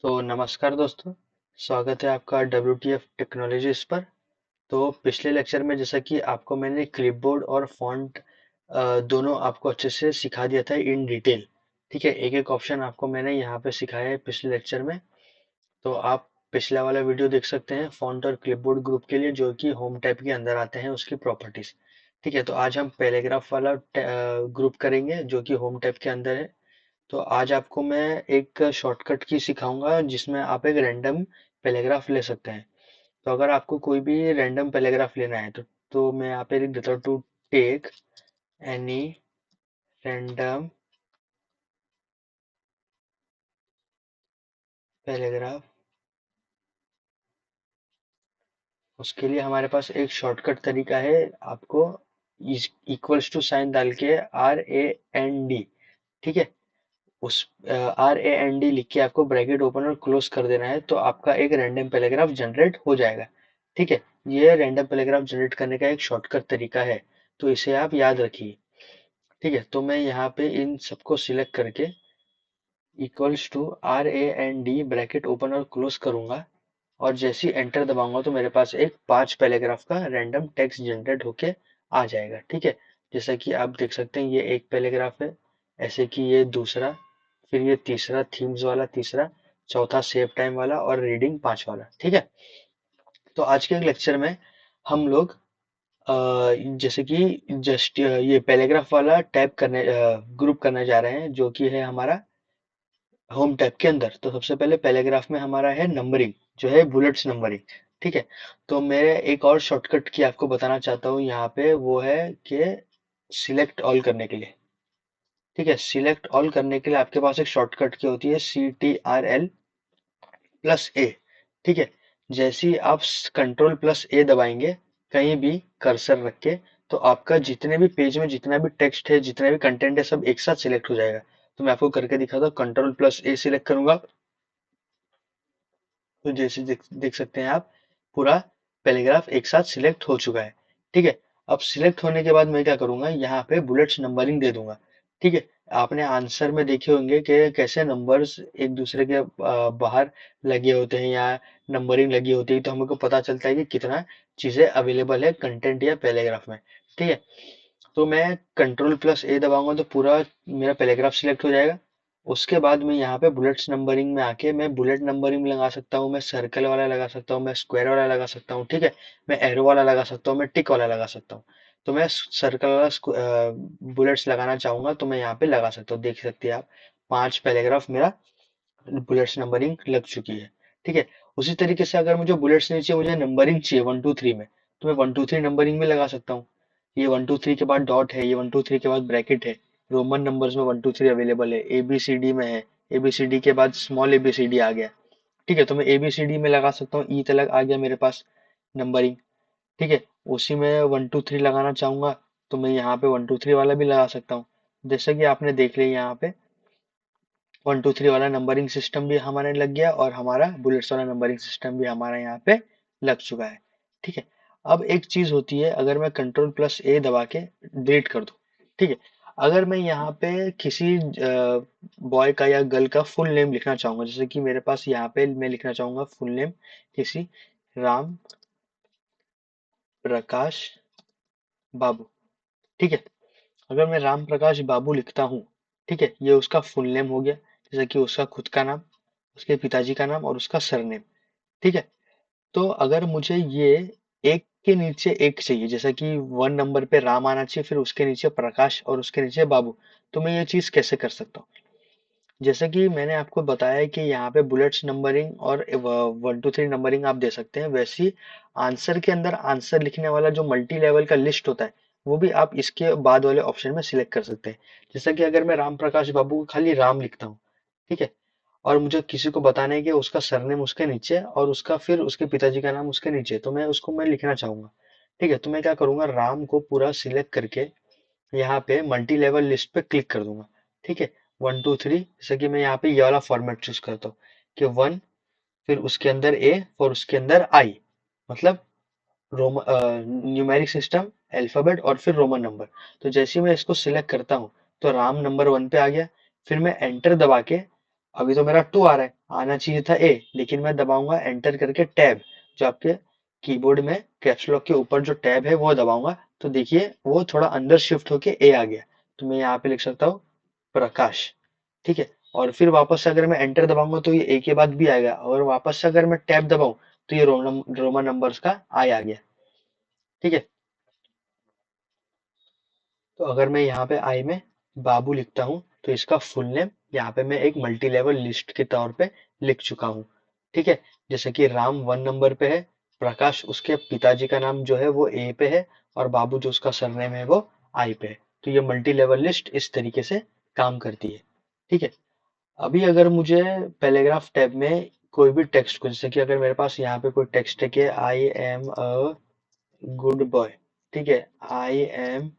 तो नमस्कार दोस्तों, स्वागत है आपका WTF टेक्नोलॉजीज पर। तो पिछले लेक्चर में जैसा कि आपको मैंने क्लिपबोर्ड और फॉन्ट दोनों आपको अच्छे से सिखा दिया था इन डिटेल। ठीक है, एक एक ऑप्शन आपको मैंने यहाँ पे सिखाया है पिछले लेक्चर में। तो आप पिछला वाला वीडियो देख सकते हैं फॉन्ट और क्लिपबोर्ड ग्रुप के लिए, जो कि होम टैब के अंदर आते हैं उसकी प्रॉपर्टीज। ठीक है, तो आज हम पैराग्राफ वाला ग्रुप करेंगे जो कि होम टैब के अंदर है। तो आज आपको मैं एक शॉर्टकट की सिखाऊंगा जिसमें आप एक रैंडम पैराग्राफ ले सकते हैं। तो अगर आपको कोई भी रैंडम पैराग्राफ लेना है तो मैं यहाँ पे लिख देता हूँ, to take any random paragraph. उसके लिए हमारे पास एक शॉर्टकट तरीका है। आपको इक्वल्स टू साइन डाल के RAND, ठीक है, उस RAND लिख के आपको ब्रैकेट ओपन और क्लोज कर देना है, तो आपका एक रैंडम पैराग्राफ जनरेट हो जाएगा। ठीक है, ये रैंडम पैराग्राफ जनरेट करने का एक शॉर्टकट तरीका है, तो इसे आप याद रखिए। ठीक है, तो मैं यहाँ पे इन सबको सिलेक्ट करके equals to RAND bracket open और क्लोज करूंगा, और जैसे ही एंटर दबाऊंगा तो मेरे पास एक 5 पैराग्राफ का रैंडम टेक्स्ट जनरेट होके आ जाएगा। ठीक है, जैसा कि आप देख सकते हैं ये एक पैराग्राफ है, ऐसे कि ये दूसरा, फिर ये तीसरा थीम्स वाला तीसरा, चौथा सेव टाइम वाला और रीडिंग 5 वाला। ठीक है, तो आज के लेक्चर में हम लोग अ, जैसे कि जस्ट ये पैराग्राफ वाला टैब करने ग्रुप करने जा रहे हैं, जो कि है हमारा होम टैब के अंदर। तो सबसे पहले पैराग्राफ में हमारा है नंबरिंग, जो है बुलेट्स नंबरिंग। ठीक है, तो मैं एक और शॉर्टकट की आपको बताना चाहता हूँ यहाँ पे, वो है कि सिलेक्ट ऑल करने के लिए। ठीक है, सिलेक्ट ऑल करने के लिए आपके पास एक शॉर्टकट की होती है CTRL+A। ठीक है, जैसे ही आप Ctrl+A दबाएंगे कहीं भी कर्सर रख के, तो आपका जितने भी पेज में जितना भी टेक्स्ट है, जितना भी कंटेंट है, सब एक साथ सिलेक्ट हो जाएगा। तो मैं आपको करके दिखाता हूँ। Ctrl+A सिलेक्ट करूंगा, तो जैसे देख सकते हैं आप, पूरा पैराग्राफ एक साथ सिलेक्ट हो चुका है। ठीक है, अब सिलेक्ट होने के बाद मैं क्या करूंगा, यहाँ पे बुलेट्स नंबरिंग दे दूंगा। ठीक है, आपने आंसर में देखे होंगे कि कैसे नंबर्स एक दूसरे के बाहर लगे होते हैं या नंबरिंग लगी होती है, तो हमको पता चलता है कि कितना चीजें अवेलेबल है कंटेंट या पैराग्राफ में। ठीक है, तो मैं Ctrl+A दबाऊंगा तो पूरा मेरा पैराग्राफ सिलेक्ट हो जाएगा। उसके बाद मैं यहाँ पे बुलेट्स नंबरिंग में आके मैं बुलेट नंबरिंग लगा सकता हूँ, मैं सर्कल वाला लगा सकता हूँ, मैं स्क्वायर वाला लगा सकता हूँ। ठीक है, मैं एरो वाला लगा सकता हूँ, मैं टिक वाला लगा सकता हूँ। तो मैं सर्कल वाला बुलेट्स लगाना चाहूंगा तो मैं यहाँ पे लगा सकता हूँ। देख सकते हैं आप, 5 पैराग्राफ मेरा बुलेट्स नंबरिंग लग चुकी है। ठीक है, उसी तरीके से अगर मुझे बुलेट्स नहीं चाहिए, मुझे नंबरिंग चाहिए 1 2 3 में, तो मैं 1 2 3 नंबरिंग में लगा सकता हूँ। ये 1 2 3 के बाद डॉट है, ये 1 2 3 के बाद ब्रैकेट है। रोमन नंबर्स में 1 2 3 अवेलेबल है, ABCD में है, ABCD के बाद स्मॉल ABCD आ गया। ठीक है, तो मैं ABCD में लगा सकता हूँ, ई तक आ गया मेरे पास नंबरिंग। ठीक है, उसी में 1 2 3 लगाना चाहूंगा तो मैं यहाँ पे 1 2 3 वाला भी लगा सकता हूँ। जैसा कि आपने देख लिया यहाँ पे 1 2 3 वाला नंबरिंग सिस्टम भी हमारे लग गया, और हमारा बुलेट्स वाला नंबरिंग सिस्टम भी हमारा यहाँ पे लग चुका है। ठीक है, अब एक चीज होती है, अगर मैं Ctrl+A दबा के डिलीट कर दूं, ठीक है, अगर मैं यहाँ पे किसी बॉय का या गर्ल का फुल नेम लिखना चाहूंगा, जैसे कि मेरे पास यहाँ पे मैं लिखना चाहूंगा फुल नेम किसी राम प्रकाश बाबू। ठीक है, अगर मैं राम प्रकाश बाबू लिखता हूँ, ठीक है, ये उसका फुल नेम हो गया, जैसे कि उसका खुद का नाम, उसके पिताजी का नाम और उसका सरनेम। ठीक है, तो अगर मुझे ये एक के नीचे एक चाहिए, जैसा कि 1 नंबर पे राम आना चाहिए, फिर उसके नीचे प्रकाश और उसके नीचे बाबू, तो मैं ये चीज कैसे कर सकता हूँ। जैसा कि मैंने आपको बताया कि यहाँ पे बुलेट्स नंबरिंग और 1 2 3 नंबरिंग आप दे सकते हैं, वैसे आंसर के अंदर आंसर लिखने वाला जो मल्टी लेवल का लिस्ट होता है, वो भी आप इसके बाद वाले ऑप्शन में सिलेक्ट कर सकते हैं। जैसा कि अगर मैं राम प्रकाश बाबू को खाली राम लिखता हूँ, ठीक है, और मुझे किसी को बताना है कि उसका सरनेम उसके नीचे और उसका फिर उसके पिताजी का नाम उसके नीचे, तो मैं उसको मैं लिखना चाहूंगा। ठीक है, तो मैं क्या करूंगा, राम को पूरा सिलेक्ट करके यहाँ पे मल्टी लेवल लिस्ट पे क्लिक कर दूंगा। ठीक है, 1 2 3, जैसे कि मैं यहाँ पे ये वाला फॉर्मेट चूज करता हूँ कि 1, फिर उसके अंदर A और उसके अंदर I, मतलब रोम न्यूमेरिक सिस्टम, अल्फाबेट और फिर रोमन नंबर। तो जैसे ही मैं इसको सिलेक्ट करता हूँ तो राम नंबर 1 पे आ गया, फिर मैं एंटर दबा के अभी तो मेरा 2 आ रहा है, आना चाहिए था ए, लेकिन मैं दबाऊंगा एंटर करके टैब, जो आपके कीबोर्ड में कैप्स लॉक के ऊपर जो टैब है वो दबाऊंगा, तो देखिए वो थोड़ा अंदर शिफ्ट होके ए आ गया। तो मैं यहाँ पे लिख सकता हूँ प्रकाश। ठीक है। और फिर वापस से अगर मैं एंटर दबाऊंगा तो ये ए के बाद भी आएगा, और वापस से अगर मैं टैब दबाऊं तो ये रोमन नंबर्स का आई आ गया। ठीक है। तो अगर मैं यहाँ पे आई में बाबू लिखता हूँ तो इसका फुल नेम यहाँ पे मैं एक मल्टी लेवल लिस्ट के तौर पे लिख चुका हूँ। ठीक है। जैसे कि राम 1 नंबर पे है, प्रकाश उसके पिताजी का नाम जो है वो ए पे है, और बाबू जो उसका सरनेम है वो आई पे है। तो ये मल्टी लेवल लिस्ट इस तरीके से काम करती है। ठीक है। अभी अगर मुझे पैराग्राफ टैब में कोई भी टेक्स्ट को, जैसे कि अगर मेरे पास यहाँ पे कोई टेक्स्ट है कि I am a good boy. ठीक है। I am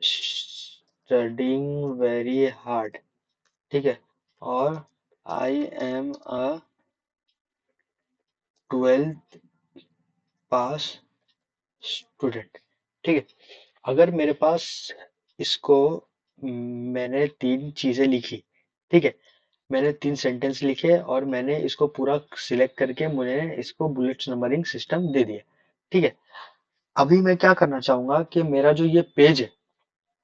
studying very hard. ठीक है। और I am a 12th pass student. ठीक है। अगर मेरे पास इसको मैंने 3 चीजें लिखी। ठीक है। मैंने 3 सेंटेंस लिखे और मैंने इसको पूरा सिलेक्ट करके मुझे इसको बुलेट्स नंबरिंग सिस्टम दे दिया। ठीक है। अभी मैं क्या करना चाहूंगा कि मेरा जो ये पेज है,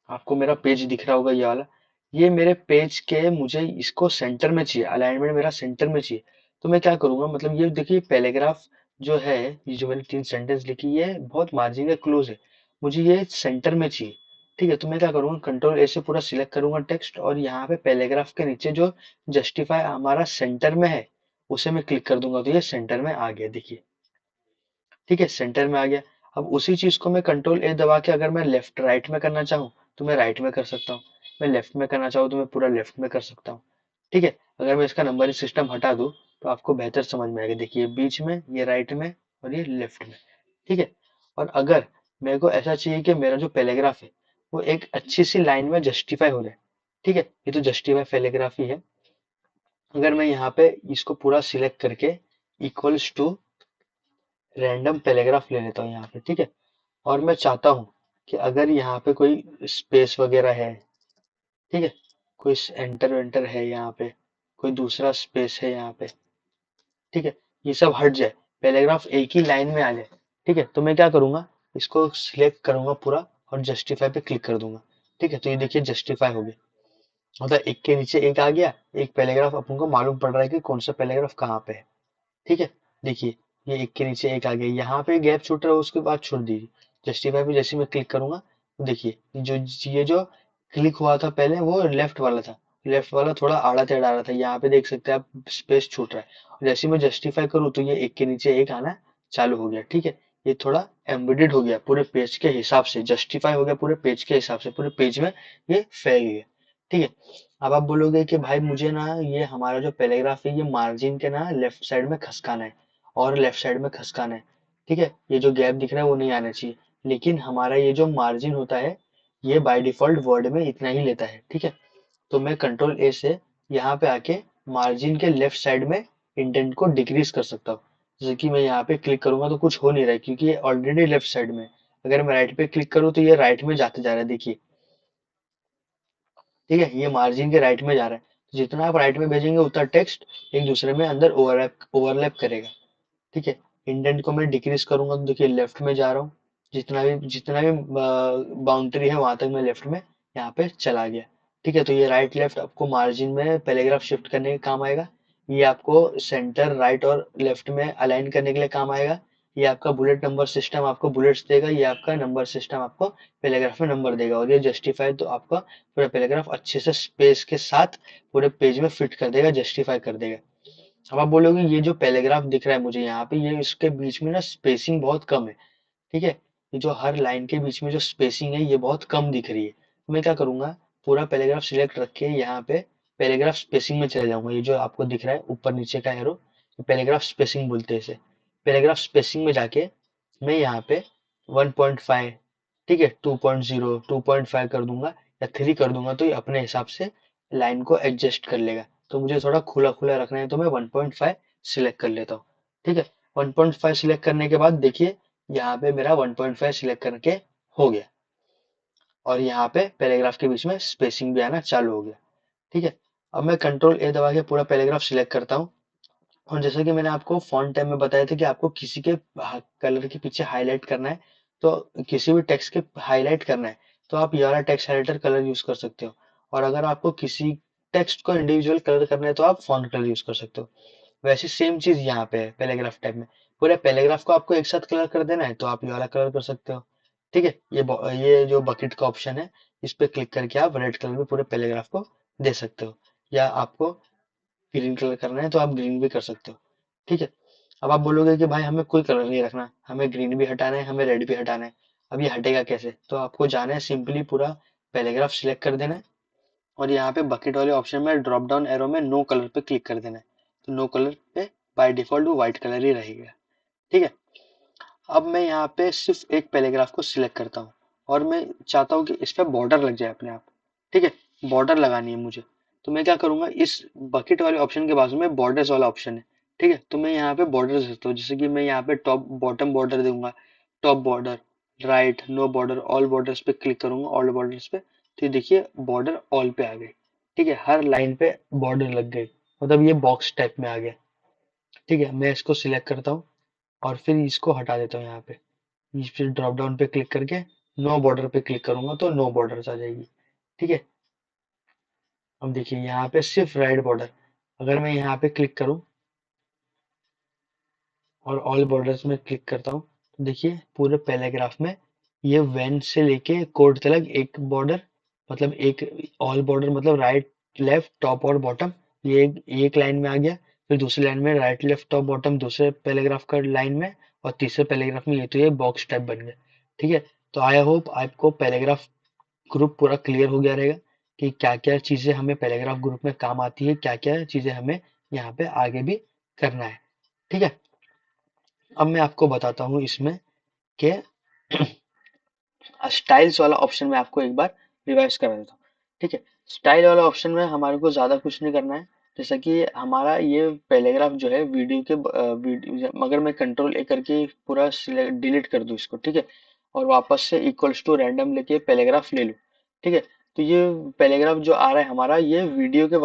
आपको मेरा पेज दिख रहा होगा ये वाला, ये मेरे पेज के मुझे इसको सेंटर में चाहिए, अलाइनमेंट मेरा सेंटर में चाहिए। तो मैं क्या करूंगा, मतलब ये देखिए पैराग्राफ जो है, ये जो मैंने 3 सेंटेंस लिखी ये बहुत मार्जिन के क्लोज है, मुझे ये सेंटर में चाहिए। ठीक है। तो मैं क्या करूंगा, कंट्रोल ए से पूरा सिलेक्ट करूंगा टेक्स्ट, और यहाँ पे पैराग्राफ के नीचे जो जस्टिफाई हमारा सेंटर में है उसे मैं क्लिक कर दूंगा, तो ये सेंटर में आ गया देखिए। ठीक है। सेंटर में आ गया। अब उसी चीज को मैं कंट्रोल ए दबा के अगर मैं लेफ्ट राइट में करना चाहूँ तो मैं राइट में कर सकता हूँ, मैं लेफ्ट में करना चाहूँ तो मैं पूरा लेफ्ट में कर सकता हूँ। ठीक है। अगर मैं इसका नंबरिंग सिस्टम हटा दूं तो आपको बेहतर समझ में आएगा, देखिए बीच में ये राइट में और ये लेफ्ट में। ठीक है। और अगर मेरे को ऐसा चाहिए कि मेरा जो पैराग्राफ है वो एक अच्छी सी लाइन में जस्टिफाई हो जाए। ठीक है। ये तो जस्टिफाई पैराग्राफ ही है। अगर मैं यहाँ पे इसको पूरा सिलेक्ट करके इक्वल्स टू रैंडम पैराग्राफ ले लेता हूँ यहाँ पे। ठीक है। और मैं चाहता हूँ कि अगर यहाँ पे कोई स्पेस वगैरह है, ठीक है, कोई एंटर वेंटर है यहाँ पे, कोई दूसरा स्पेस है यहाँ पे, ठीक है, ये सब हट जाए, पैराग्राफ एक ही लाइन में आ जाए। ठीक है। तो मैं क्या करूंगा, इसको सिलेक्ट करूंगा पूरा और जस्टिफाई पे क्लिक कर दूंगा। ठीक है। तो ये देखिए जस्टिफाई हो गया, मतलब एक के नीचे एक आ गया, एक पैराग्राफ अपन को मालूम पड़ रहा है कि कौन सा पैराग्राफ कहाँ पे है। ठीक है। देखिए ये एक के नीचे एक आ गया, यहाँ पे गैप छूट रहा है उसके बाद छोड़ दीजिए। जस्टिफाई पे जैसे मैं क्लिक करूंगा तो देखिए जो ये जो क्लिक हुआ था पहले वो लेफ्ट वाला था, लेफ्ट वाला थोड़ा आड़ा टेढ़ा आ रहा था, यहाँ पे देख सकते हैं आप स्पेस छूट रहा है। और जैसे मैं जस्टिफाई करूँ तो ये एक के नीचे एक आना चालू हो गया। ठीक है। ये थोड़ा एम्बेडेड हो गया पूरे पेज के हिसाब से, जस्टिफाई हो गया पूरे पेज के हिसाब से, पूरे पेज में ये फैल गया। ठीक है। अब आप बोलोगे कि भाई मुझे ना ये हमारा जो पैराग्राफ है ये मार्जिन के ना लेफ्ट साइड में खसकाना है, और लेफ्ट साइड में खसकाना है। ठीक है। ये जो गैप दिख रहा है वो नहीं आना चाहिए, लेकिन हमारा ये जो मार्जिन होता है ये बाय डिफॉल्ट वर्ड में इतना ही लेता है। ठीक है। तो मैं कंट्रोल ए से यहाँ पे आके मार्जिन के लेफ्ट साइड में इंडेंट को डिक्रीज कर सकता हूँ। जैसे कि मैं यहाँ पे क्लिक करूंगा तो कुछ हो नहीं रहा है क्योंकि ये ऑलरेडी लेफ्ट साइड में है। अगर मैं राइट पे क्लिक करूँ तो ये राइट में जाते जा रहा है देखिए। ठीक है। ये मार्जिन के राइट में जा रहा है, तो जितना आप राइट में भेजेंगे उतना टेक्स्ट एक दूसरे में अंदर ओवरलैप करेगा। ठीक है। इंडेंट को मैं डिक्रीज करूंगा तो देखिए लेफ्ट में जा रहा हूँ, जितना भी बाउंड्री है वहां तक मैं लेफ्ट में यहाँ पे चला गया। ठीक है। तो ये राइट लेफ्ट आपको मार्जिन में पैराग्राफ शिफ्ट करने के काम आएगा, ये आपको सेंटर राइट और लेफ्ट में अलाइन करने के लिए काम आएगा, ये आपका बुलेट नंबर सिस्टम आपको बुलेट्स देगा, ये आपका नंबर सिस्टम आपको पैराग्राफ में नंबर देगा, और ये जस्टिफाई तो आपका पूरा पैराग्राफ अच्छे से स्पेस के साथ पूरे पेज में फिट कर देगा, जस्टिफाई कर देगा। अब आप बोलोगे ये जो पैराग्राफ दिख रहा है मुझे यहाँ पे, ये इसके बीच में ना स्पेसिंग बहुत कम है। ठीक है। ये जो हर लाइन के बीच में जो स्पेसिंग है ये बहुत कम दिख रही है, तो मैं क्या करूंगा, पूरा पैराग्राफ सिलेक्ट रख के यहाँ पे पैराग्राफ स्पेसिंग में चले जाऊंगा। ये जो आपको दिख रहा है ऊपर नीचे का एरो, पैराग्राफ स्पेसिंग बोलते हैं इसे। पैराग्राफ स्पेसिंग में जाके मैं यहाँ पे 1.5, ठीक है, 2.0, 2.5 कर दूंगा या 3 कर दूंगा, तो ये अपने हिसाब से लाइन को एडजस्ट कर लेगा। तो मुझे थोड़ा खुला खुला रखना है तो मैं 1.5 सिलेक्ट कर लेता हूँ। ठीक है। 1.5 सिलेक्ट करने के बाद देखिए यहाँ पे मेरा 1.5 सिलेक्ट करके हो गया, और यहाँ पे पैराग्राफ के बीच में स्पेसिंग भी आना चालू हो गया। ठीक है। अब मैं कंट्रोल ए दबा के पूरा पैराग्राफ सिलेक्ट करता हूँ। और जैसा कि मैंने आपको फॉन्ट टाइप में बताया था कि आपको किसी के कलर के पीछे हाईलाइट करना है, तो किसी भी टेक्स्ट के हाईलाइट करना है तो आप ये वाला टेक्स्ट हाइलाइटर कलर यूज कर सकते हो। और अगर आपको किसी टेक्स्ट को इंडिविजुअल कलर करना है तो आप फॉन्ट कलर यूज कर सकते हो। वैसे सेम चीज यहाँ पे है पैराग्राफ टाइप में। पूरे पैराग्राफ को आपको एक साथ कलर कर देना है तो आप ये वाला कलर कर सकते हो। ठीक है, ये जो बकेट का ऑप्शन है, इस पे क्लिक करके आप रेड कलर में पूरे पैराग्राफ को दे सकते हो, या आपको ग्रीन कलर करना है तो आप ग्रीन भी कर सकते हो। ठीक है, अब आप बोलोगे कि भाई हमें कोई कलर नहीं रखना, हमें ग्रीन भी हटाना है, हमें रेड भी हटाना है, अब ये हटेगा कैसे? तो आपको जाना है, सिंपली पूरा पैराग्राफ सिलेक्ट कर देना है और यहाँ पे बकेट वाले ऑप्शन में ड्रॉप डाउन एरो में नो कलर पे क्लिक कर देना है। तो नो कलर पे बाय डिफॉल्ट वो व्हाइट कलर ही रहेगा। ठीक है, अब मैं यहाँ पे सिर्फ एक पैराग्राफ को सिलेक्ट करता हूँ और मैं चाहता हूँ कि इस पे बॉर्डर लग जाए अपने आप। ठीक है, बॉर्डर लगानी है मुझे। तो मैं क्या करूंगा, इस बकेट वाले ऑप्शन के बाजू में बॉर्डर्स वाला ऑप्शन है। ठीक है, तो मैं यहाँ पे बॉर्डर दे सकता हूँ, जैसे कि मैं यहाँ पे टॉप बॉटम बॉर्डर दूंगा, top border, right, no border, all borders पे क्लिक करूंगा, ऑल बॉर्डर्स पे। तो ये देखिए बॉर्डर ऑल पे आ गई। ठीक है, हर लाइन पे बॉर्डर लग गई, मतलब ये बॉक्स टाइप में आ गया। ठीक है, मैं इसको सिलेक्ट करता हूँ और फिर इसको हटा देता हूँ। यहाँ पे इस पे ड्रॉप डाउन पे क्लिक करके नो बॉर्डर पे क्लिक करूंगा तो नो बॉर्डर आ जाएगी। ठीक है, अब देखिए यहाँ पे सिर्फ राइट बॉर्डर। अगर मैं यहाँ पे क्लिक करूँ और ऑल बॉर्डर्स में क्लिक करता हूँ तो देखिए पूरे पैराग्राफ में ये वेन से लेके कोड तक एक बॉर्डर, मतलब एक ऑल बॉर्डर, मतलब राइट लेफ्ट टॉप और बॉटम, ये एक लाइन में आ गया। फिर दूसरी लाइन में राइट लेफ्ट टॉप बॉटम दूसरे पैराग्राफ का लाइन में, और तीसरे पैराग्राफ में ये, तो ये बॉक्स टाइप बन गया। ठीक है, तो आई होप आपको पैराग्राफ ग्रुप पूरा क्लियर हो गया रहेगा कि क्या क्या चीजें हमें पैराग्राफ ग्रुप में काम आती है, क्या क्या चीजें हमें यहाँ पे आगे भी करना है। ठीक है, अब मैं आपको बताता हूँ इसमें कि स्टाइल्स वाला ऑप्शन में आपको एक बार रिवाइज करा देता हूँ। ठीक है, स्टाइल वाला ऑप्शन में हमारे को ज्यादा कुछ नहीं करना है। जैसा कि हमारा ये पैराग्राफ जो है वीडियो के अगर मैं कंट्रोल ए करके पूरा डिलीट कर दूं इसको, ठीक है, और वापस से इक्वल्स टू रैंडम लेके पैराग्राफ ले लूं, ठीक है, तो ये पैराग्राफ जो आ रहा है हमारा, ये वीडियो के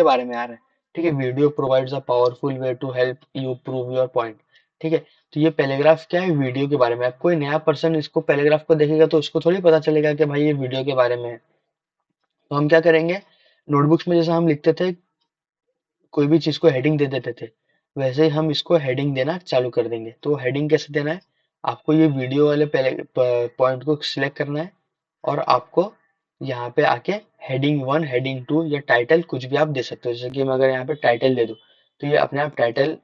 बारे में आ रहा है। ठीक है, video provides a powerful way to help you prove your point. ठीक है, तो ये पैराग्राफ क्या है, वीडियो के बारे में। अब कोई नया पर्सन इसको पैराग्राफ को देखेगा तो उसको थोड़ी पता चलेगा कि भाई ये वीडियो के बारे में है। तो हम क्या करेंगे, नोटबुक्स में जैसा हम लिखते थे, कोई भी चीज को हेडिंग दे देते थे, वैसे ही हम इसको हेडिंग देना चालू कर देंगे। तो हेडिंग कैसे देना है, आपको ये वीडियो वाले पॉइंट को सिलेक्ट करना है और आपको यहाँ पे आके हेडिंग 1, हेडिंग 2 या टाइटल कुछ भी आप दे सकते हो। जैसे कि मैं अगर यहाँ पे टाइटल दे दूं तो ये अपने आप टाइटल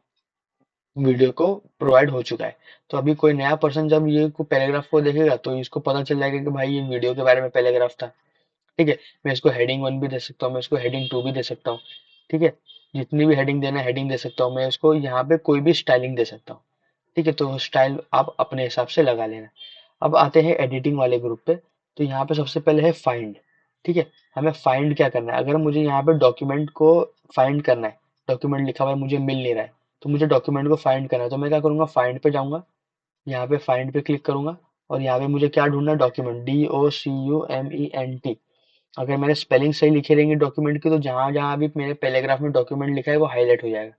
वीडियो को प्रोवाइड हो चुका है। तो अभी कोई नया पर्सन जब ये को पैराग्राफ को देखेगा तो इसको पता चल जाएगा कि भाई ये वीडियो के बारे में पैराग्राफ था। ठीक है, मैं इसको हेडिंग 1 भी दे सकता हूँ, मैं इसको हेडिंग 2 भी दे सकता हूँ। ठीक है, जितनी भी हेडिंग देना है हेडिंग दे सकता हूँ, मैं इसको यहाँ पे कोई भी स्टाइलिंग दे सकता हूँ। ठीक है, तो स्टाइल आप अपने हिसाब से लगा लेना। अब आते हैं एडिटिंग वाले ग्रुप पे। तो यहाँ पे सबसे पहले है फाइंड। ठीक है, हमें फाइंड क्या करना है, अगर मुझे यहाँ पे डॉक्यूमेंट को फाइंड करना है, डॉक्यूमेंट लिखा हुआ है मुझे मिल नहीं रहा है, तो मुझे डॉक्यूमेंट को फाइंड करना है, तो मैं क्या करूंगा, फाइंड पे जाऊंगा, यहाँ पे फाइंड पे क्लिक करूंगा और यहाँ पे मुझे क्या ढूंढना है, डॉक्यूमेंट, DOCUMENT। अगर मैंने स्पेलिंग सही लिखे रहेंगे डॉक्यूमेंट की तो जहां जहां भी मेरे पैराग्राफ में डॉक्यूमेंट लिखा है वो हाईलाइट हो जाएगा।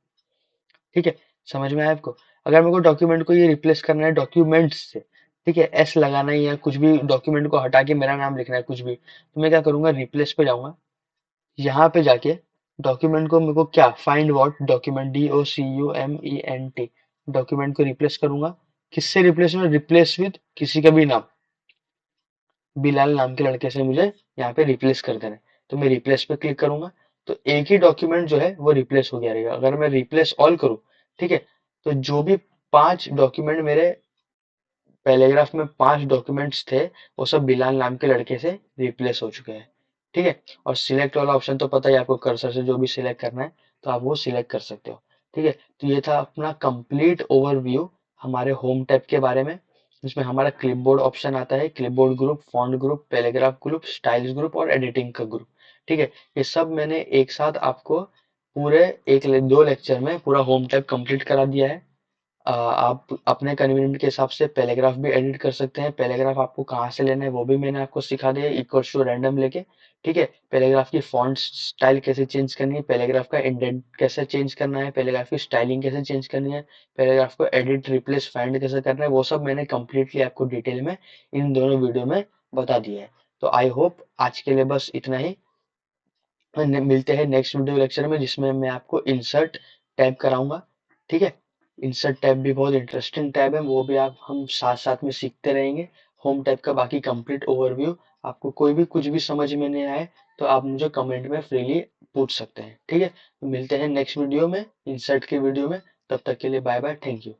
ठीक है, समझ में आया आपको? अगर मेरे को डॉक्यूमेंट को ये रिप्लेस करना है डॉक्यूमेंट्स से, ठीक है, एस लगाना है या कुछ भी डॉक्यूमेंट को हटा के मेरा नाम लिखना है कुछ भी, तो मैं क्या करूंगा, रिप्लेस पे जाऊंगा, यहाँ पे जाके डॉक्यूमेंट को मेरे को क्या, find what document, DOCUMENT, document को रिप्लेस करूंगा। किससे रिप्लेस में, रिप्लेस विद किसी का भी नाम, बिलाल नाम के लड़के से मुझे यहाँ पे रिप्लेस कर देना है। तो मैं रिप्लेस पे क्लिक करूंगा तो एक ही डॉक्यूमेंट जो है वो रिप्लेस हो गया रहेगा। अगर मैं रिप्लेस ऑल करूं, ठीक है, तो जो भी 5 डॉक्यूमेंट मेरे पैराग्राफ में 5 डॉक्यूमेंट्स थे वो सब बिलाल नाम के लड़के से रिप्लेस हो चुके हैं। ठीक है, और सिलेक्ट वाला ऑप्शन तो पता ही है आपको, कर्सर से जो भी सिलेक्ट करना है तो आप वो सिलेक्ट कर सकते हो। ठीक है, तो ये था अपना कंप्लीट ओवरव्यू हमारे होम टैब के बारे में, जिसमें हमारा क्लिपबोर्ड ऑप्शन आता है, clipboard group, font group, paragraph group, styles group और एडिटिंग का ग्रुप। ठीक है, ये सब मैंने एक साथ आपको पूरे 1 2 लेक्चर में पूरा होम टैब कंप्लीट करा दिया है। आप अपने कन्वीनियंट के हिसाब से पैराग्राफ भी एडिट कर सकते हैं। पैराग्राफ आपको कहाँ से लेना है वो भी मैंने आपको सिखा दिया, इक्वल्स टू रैंडम लेके। ठीक है, पैराग्राफ की फॉन्ट स्टाइल कैसे चेंज करनी है, पैराग्राफ का इंडेंट कैसे चेंज करना है, पैराग्राफ की स्टाइलिंग कैसे चेंज करनी है, पैराग्राफ को एडिट रिप्लेस फाइंड कैसे करना है, वो सब मैंने कंप्लीटली आपको डिटेल में इन दोनों वीडियो में बता दिया है। तो आई होप आज के लिए बस इतना ही। मिलते हैं नेक्स्ट वीडियो लेक्चर में, जिसमें मैं आपको इंसर्ट टैब कराऊंगा। ठीक है, इंसर्ट टैब भी बहुत इंटरेस्टिंग टैब है, वो भी आप हम साथ साथ में सीखते रहेंगे। होम टैब का बाकी कंप्लीट ओवरव्यू, आपको कोई भी कुछ भी समझ में नहीं आए तो आप मुझे कमेंट में फ्रीली पूछ सकते हैं। ठीक है, तो मिलते हैं नेक्स्ट वीडियो में, इंसर्ट के वीडियो में। तब तक के लिए बाय बाय, थैंक यू।